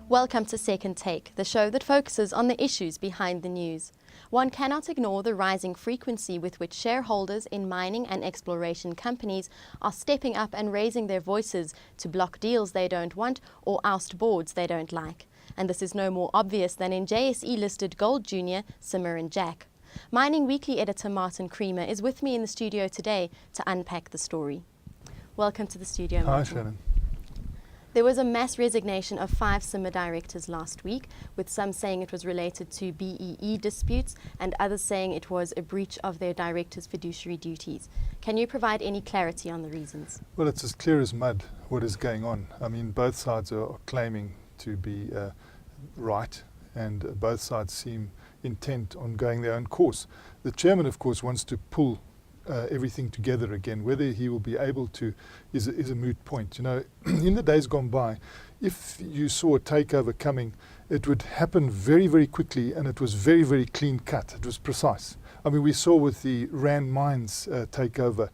Welcome to Second Take, the show that focuses on the issues behind the news. One cannot ignore the rising frequency with which shareholders in mining and exploration companies are stepping up and raising their voices to block deals they don't want or oust boards they don't like. And this is no more obvious than in JSE-listed Gold Junior, Simmer and Jack. Mining Weekly editor Martin Creamer is with me in the studio today to unpack the story. Welcome to the studio, Martin. Hi, Shannon. There was a mass resignation of 5 Simmer directors last week, with some saying it was related to BEE disputes and others saying it was a breach of their directors' fiduciary duties. Can you provide any clarity on the reasons? Well, it's as clear as mud what is going on. I mean, both sides are claiming to be right, and both sides seem intent on going their own course. The chairman, of course, wants to pull everything together again. Whether he will be able to is a moot point. You know, in the days gone by, if you saw a takeover coming, it would happen very, very quickly, and it was very, very clean cut. It was precise. I mean, we saw with the Rand Mines takeover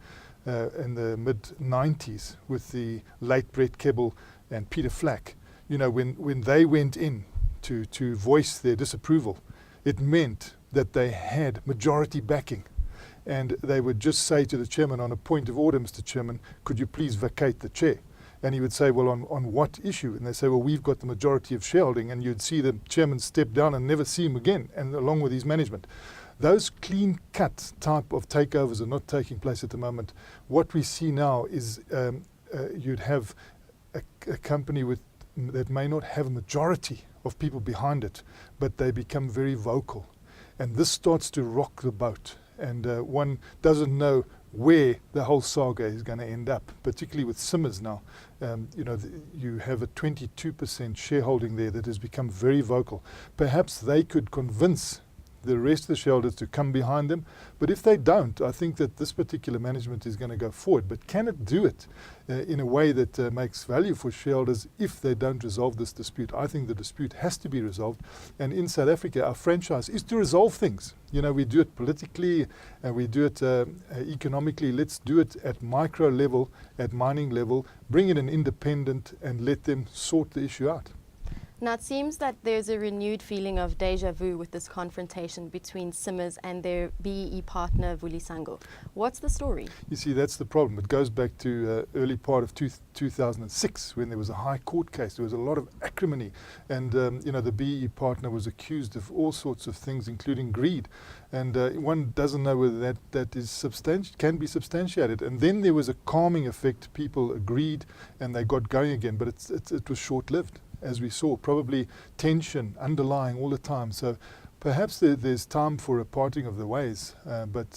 in the mid-90s with the late Brett Kebbel and Peter Flack. You know, when they went in to voice their disapproval, it meant that they had majority backing. And they would just say to the chairman, on a point of order, Mr. Chairman, could you please vacate the chair? And he would say, well, on what issue? And they say, well, we've got the majority of shareholding. And you'd see the chairman step down and never see him again, and along with his management. Those clean-cut type of takeovers are not taking place at the moment. What we see now is you'd have a company that may not have a majority of people behind it, but they become very vocal. And this starts to rock the boat. And one doesn't know where the whole saga is going to end up, particularly with Simmers now. You know, you have a 22% shareholding there that has become very vocal. Perhaps they could convince the rest of the shareholders to come behind them. But if they don't, I think that this particular management is going to go forward. But can it do it in a way that makes value for shareholders if they don't resolve this dispute? I think the dispute has to be resolved. And in South Africa, our franchise is to resolve things. You know, we do it politically and we do it economically. Let's do it at micro level, at mining level, bring in an independent and let them sort the issue out. Now, it seems that there's a renewed feeling of deja vu with this confrontation between Simmers and their BEE partner, Vulisango. What's the story? You see, that's the problem. It goes back to early part of 2006 when there was a high court case. There was a lot of acrimony. And, you know, the BEE partner was accused of all sorts of things, including greed. And one doesn't know whether that is can be substantiated. And then there was a calming effect. People agreed and they got going again. But it was short-lived, as we saw, probably tension underlying all the time. So perhaps there's time for a parting of the ways. But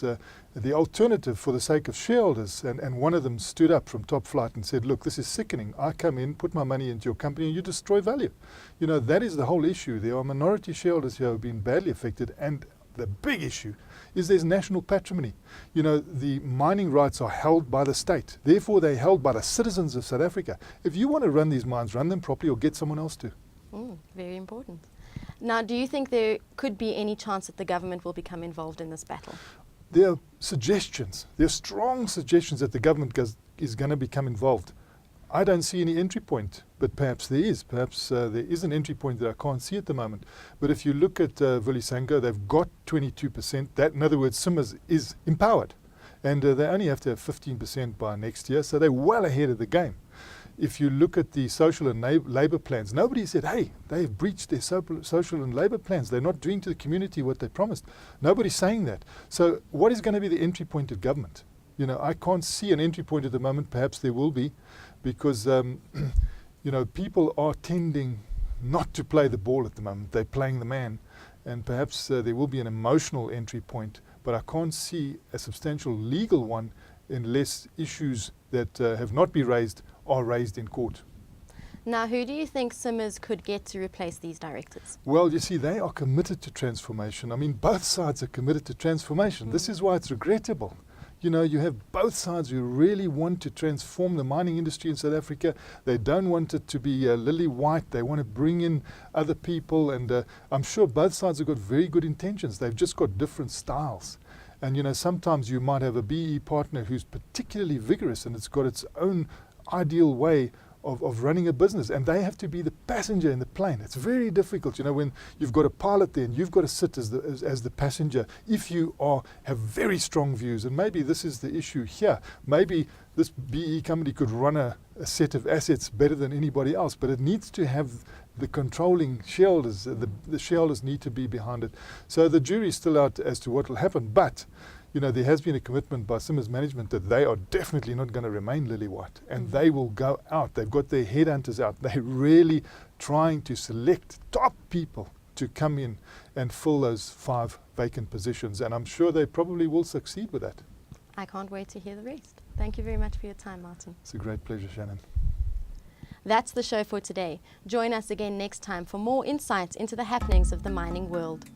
the alternative for the sake of shareholders, and one of them stood up from top flight and said, look, this is sickening. I come in, put my money into your company, and you destroy value. You know, that is the whole issue. There are minority shareholders here who have been badly affected, and the big issue is there's national patrimony. You know, the mining rights are held by the state. Therefore, they're held by the citizens of South Africa. If you want to run these mines, run them properly or get someone else to. Very important. Now, do you think there could be any chance that the government will become involved in this battle? There are suggestions. There are strong suggestions that the government is going to become involved. I don't see any entry point, but perhaps there is. Perhaps there is an entry point that I can't see at the moment. But if you look at Vulisango, they've got 22%. That, in other words, Simmers is empowered. And they only have to have 15% by next year, so they're well ahead of the game. If you look at the social and labour plans, nobody said, hey, they've breached their social and labour plans. They're not doing to the community what they promised. Nobody's saying that. So what is going to be the entry point of government? You know, I can't see an entry point at the moment. Perhaps there will be, because you know, people are tending not to play the ball at the moment. They're playing the man, and perhaps there will be an emotional entry point, but I can't see a substantial legal one unless issues that have not been raised are raised in court. Now, who do you think Simmers could get to replace these directors? Well, you see, they are committed to transformation. I mean, both sides are committed to transformation. This is why it's regrettable. You know, you have both sides who really want to transform the mining industry in South Africa. They don't want it to be lily white. They want to bring in other people. And I'm sure both sides have got very good intentions. They've just got different styles. And sometimes you might have a BE partner who's particularly vigorous and it's got its own ideal way of running a business, and they have to be the passenger in the plane. It's very difficult, when you've got a pilot there and you've got to sit as the passenger. If you have very strong views, and maybe this is the issue here, maybe this BE company could run a set of assets better than anybody else, but it needs to have the controlling shareholders. The shareholders need to be behind it. So the jury's still out as to what will happen, but there has been a commitment by Simmers management that they are definitely not going to remain lily white, and they will go out. They've got their headhunters out. They're really trying to select top people to come in and fill those 5 vacant positions, and I'm sure they probably will succeed with that. I can't wait to hear the rest. Thank you very much for your time, Martin. It's a great pleasure, Shannon. That's the show for today. Join us again next time for more insights into the happenings of the mining world.